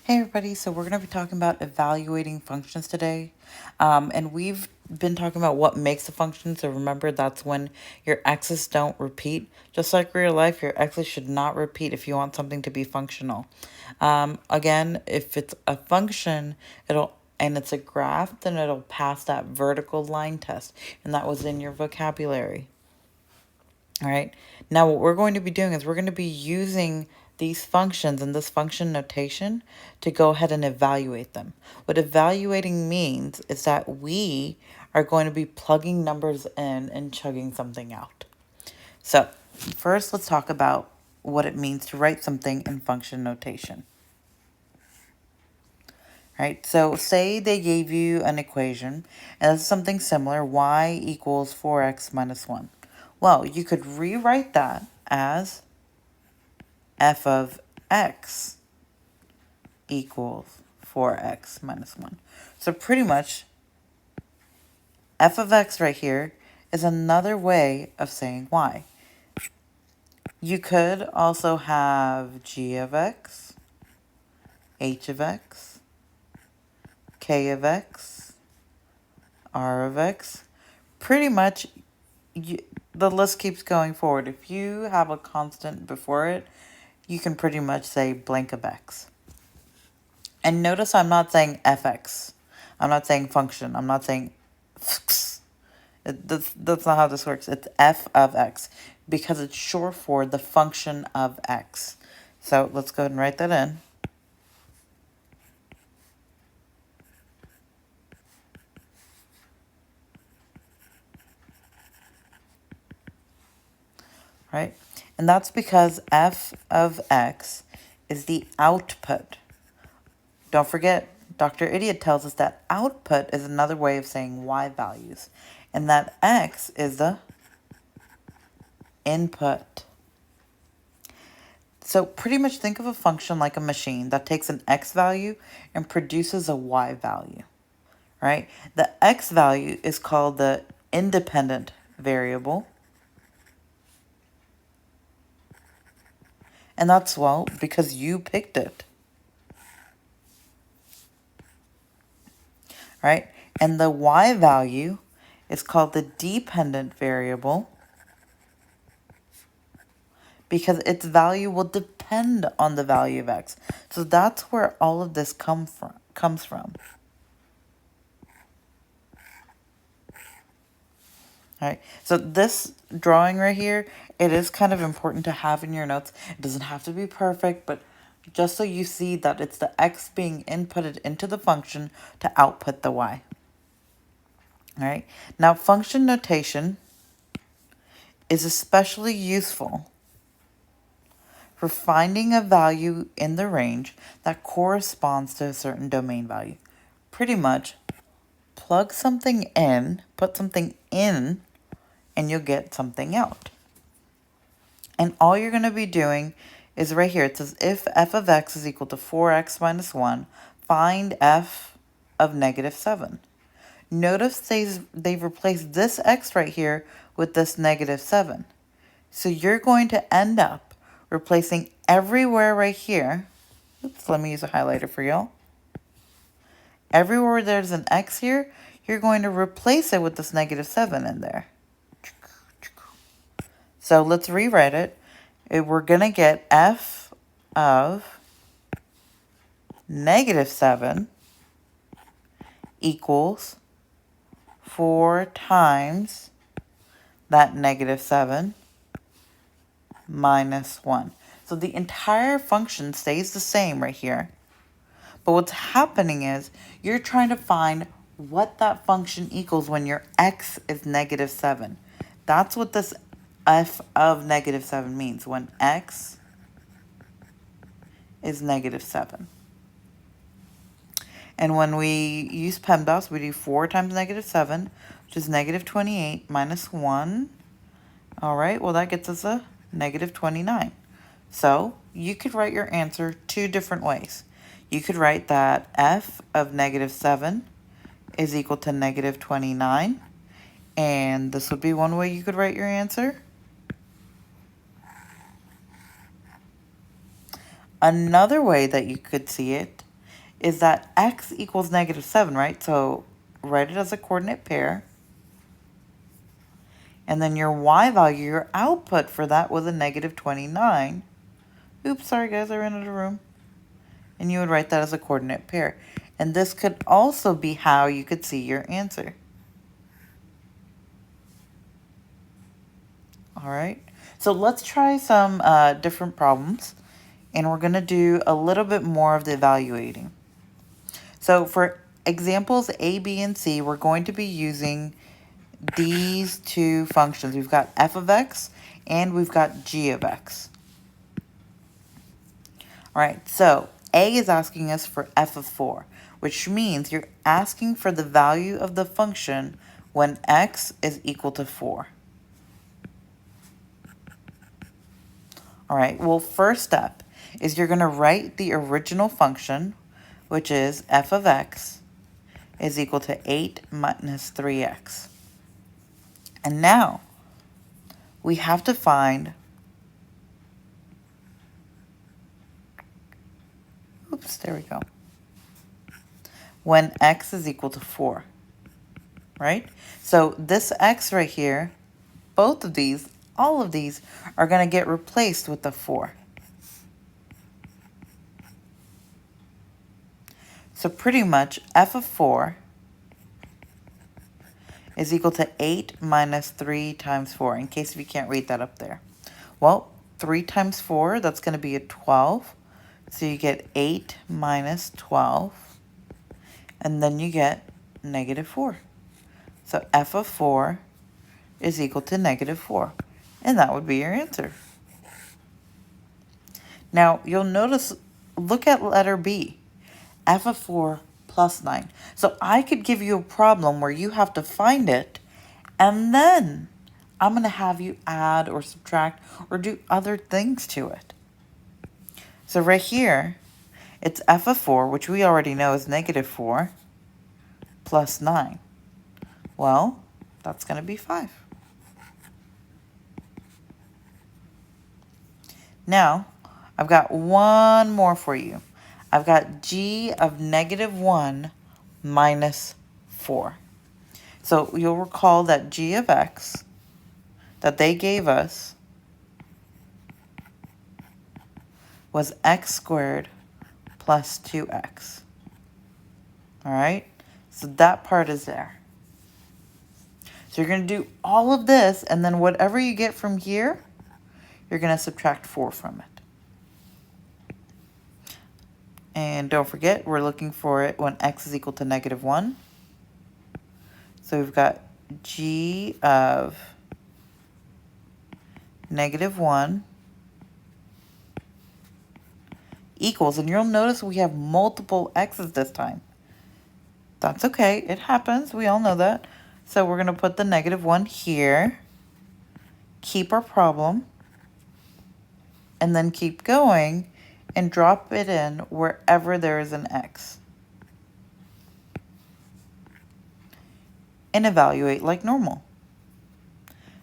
Hey everybody, so we're going to be talking about evaluating functions today. And we've been talking about what makes a function. So remember, that's when your x's don't repeat. Just like real life, your x's should not repeat if you want something to be functional. Again, if it's a function, and it's a graph, then it'll pass that vertical line test. And that was in your vocabulary. All right. Now what we're going to be doing is we're going to be using these functions and this function notation to go ahead and evaluate them. What evaluating means is that we are going to be plugging numbers in and chugging something out. So first, let's talk about what it means to write something in function notation. Right, so say they gave you an equation, and it's something similar, y equals 4x minus 1. Well, you could rewrite that as f of x equals 4x minus 1. So pretty much, f of x right here is another way of saying y. You could also have g of x, h of x, k of x, r of x. Pretty much, the list keeps going forward. If you have a constant before it, you can pretty much say blank of x. And notice I'm not saying fx. I'm not saying function. I'm not saying fx. That's not how this works. It's f of x because it's short for the function of x. So let's go ahead and write that in. Right? And that's because f of x is the output. Don't forget, Dr. Idiot tells us that output is another way of saying y values, and that x is the input. So pretty much think of a function like a machine that takes an x value and produces a y value, right? The x value is called the independent variable. And that's, well, because you picked it. Right? And the y value is called the dependent variable because its value will depend on the value of x. So that's where all of this comes from. All right, so this drawing right here, it is kind of important to have in your notes. It doesn't have to be perfect, but just so you see that it's the x being inputted into the function to output the y. All right, now function notation is especially useful for finding a value in the range that corresponds to a certain domain value. Pretty much, plug something in, put something in, and you'll get something out. And all you're going to be doing is right here. It says if f of x is equal to 4x minus 1, find f of negative 7. Notice they've replaced this x right here with this negative 7. So you're going to end up replacing everywhere right here. Oops, let me use a highlighter for y'all. Everywhere there's an x here, you're going to replace it with this negative 7 in there. So let's rewrite it. We're going to get f of negative 7 equals 4 times that negative 7 minus 1. So the entire function stays the same right here. But what's happening is you're trying to find what that function equals when your x is negative 7. That's what this f of negative 7 means, when x is negative 7. And when we use PEMDAS, we do 4 times negative 7, which is negative 28 minus 1. All right, well, that gets us a negative 29. So you could write your answer two different ways. You could write that f of negative 7 is equal to negative 29. And this would be one way you could write your answer. Another way that you could see it is that x equals negative 7, right? So write it as a coordinate pair. And then your y value, your output for that was a negative 29. Oops, sorry guys, I ran out of room. And you would write that as a coordinate pair. And this could also be how you could see your answer. All right, so let's try some different problems. And we're going to do a little bit more of the evaluating. So for examples A, B, and C, we're going to be using these two functions. We've got f of x and we've got g of x. All right, so A is asking us for f of 4, which means you're asking for the value of the function when x is equal to 4. All right, well, first step is you're going to write the original function, which is f of x is equal to 8 minus 3x. And now we have to find, oops, there we go, when x is equal to 4, right? So this x right here, both of these, all of these are going to get replaced with the 4. So pretty much f of 4 is equal to 8 minus 3 times 4, in case if you can't read that up there. Well, 3 times 4, that's going to be a 12. So you get 8 minus 12, and then you get negative 4. So f of 4 is equal to negative 4, and that would be your answer. Now, you'll notice, look at letter B, f of 4 plus 9. So I could give you a problem where you have to find it, and then I'm going to have you add or subtract or do other things to it. So right here, it's f of 4, which we already know is negative 4, plus 9. Well, that's going to be 5. Now, I've got one more for you. I've got g of negative 1 minus 4. So you'll recall that g of x that they gave us was x squared plus 2x. All right, so that part is there. So you're going to do all of this, and then whatever you get from here, you're going to subtract 4 from it. And don't forget, we're looking for it when x is equal to negative 1. So we've got g of negative 1 equals, and you'll notice we have multiple x's this time. That's okay, it happens, we all know that. So we're going to put the negative 1 here, keep our problem, and then keep going and drop it in wherever there is an x. And evaluate like normal.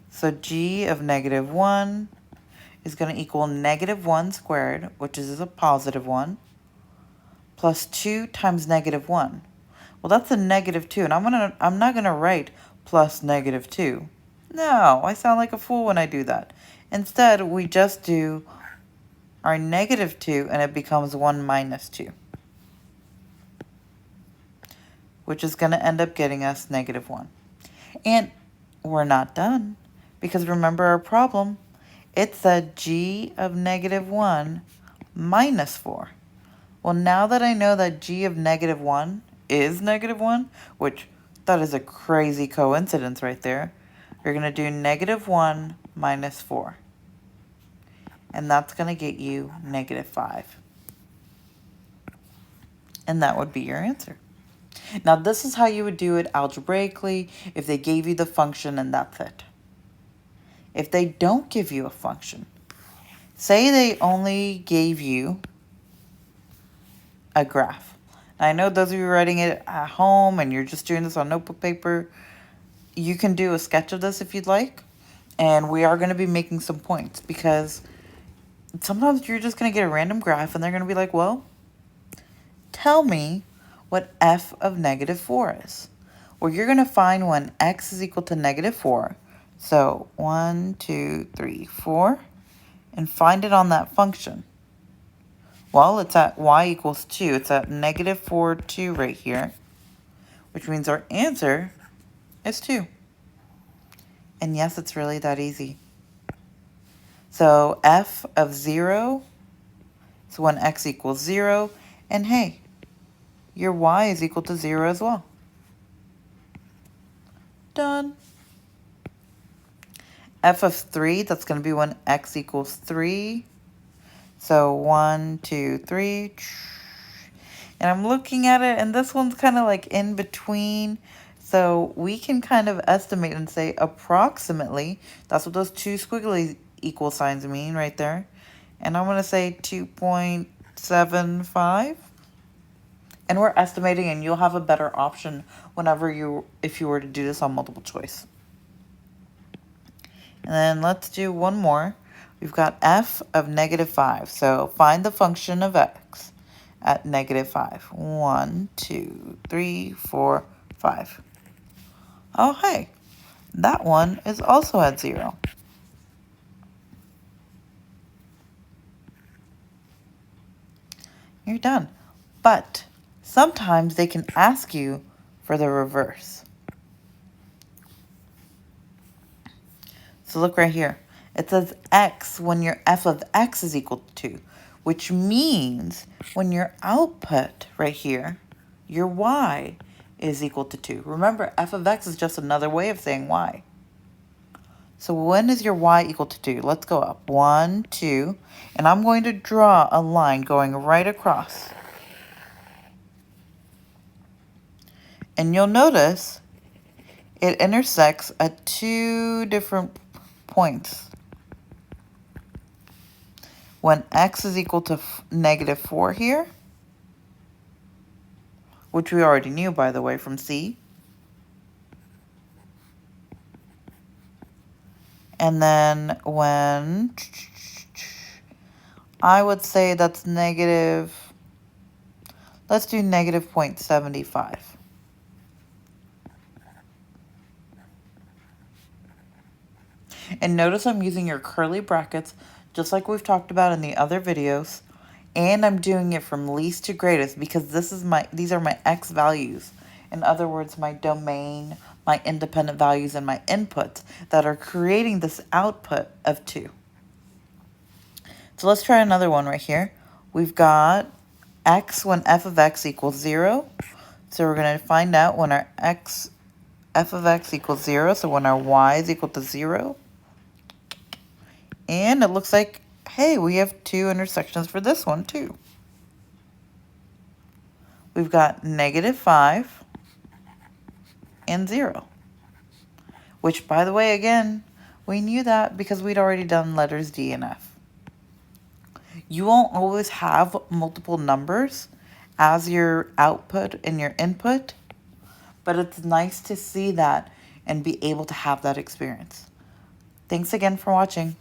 So g of negative 1 is going to equal negative 1 squared, which is a positive 1, plus 2 times negative 1. Well, that's a negative 2, and I'm not going to write plus negative 2. No, I sound like a fool when I do that. Instead, we just do our negative 2, and it becomes 1 minus 2, which is going to end up getting us negative 1. And we're not done, because remember our problem, it said g of negative 1 minus 4. Well, now that I know that g of negative 1 is negative 1, which that is a crazy coincidence right there, you're going to do negative 1 minus 4. And that's going to get you negative 5. And that would be your answer. Now, this is how you would do it algebraically if they gave you the function and that's it. If they don't give you a function, say they only gave you a graph. Now, I know those of you writing it at home and you're just doing this on notebook paper, you can do a sketch of this if you'd like. And we are going to be making some points because sometimes you're just going to get a random graph and they're going to be like, well, tell me what f of negative 4 is. Well, you're going to find when x is equal to negative 4. So 1, 2, 3, 4. And find it on that function. Well, it's at y equals 2. It's at negative 4, 2 right here. Which means our answer is 2. And yes, it's really that easy. So f of 0 is when x equals 0. And hey, your y is equal to 0 as well. Done. F of 3, that's going to be when x equals 3. So 1, 2, 3. And I'm looking at it, and this one's kind of like in between. So we can kind of estimate and say approximately. That's what those two squiggly equal signs mean right there. And I'm going to say 2.75. And we're estimating, and you'll have a better option whenever if you were to do this on multiple choice. And then let's do one more. We've got f of negative 5. So find the function of x at negative 5. 1, 2, 3, 4, 5. Oh, hey, that one is also at 0. You're done. But sometimes they can ask you for the reverse. So look right here. It says x when your f of x is equal to 2, which means when your output right here, your y is equal to 2. Remember, f of x is just another way of saying y. So when is your y equal to 2? Let's go up. 1, 2, and I'm going to draw a line going right across. And you'll notice it intersects at 2 different points. When x is equal to negative 4 here, which we already knew, by the way, from C. And then when I would say that's negative, let's do negative 0.75. And notice I'm using your curly brackets, just like we've talked about in the other videos. And I'm doing it from least to greatest because these are my x values. In other words, my domain, my independent values, and my inputs that are creating this output of 2. So let's try another one right here. We've got x when f of x equals 0. So we're going to find out when our f of x equals 0. So when our y is equal to 0. And it looks like, hey, we have 2 intersections for this one too. We've got negative 5 and 0. Which, by the way, again, we knew that because we'd already done letters D and F. You won't always have multiple numbers as your output and your input, but it's nice to see that and be able to have that experience. Thanks again for watching.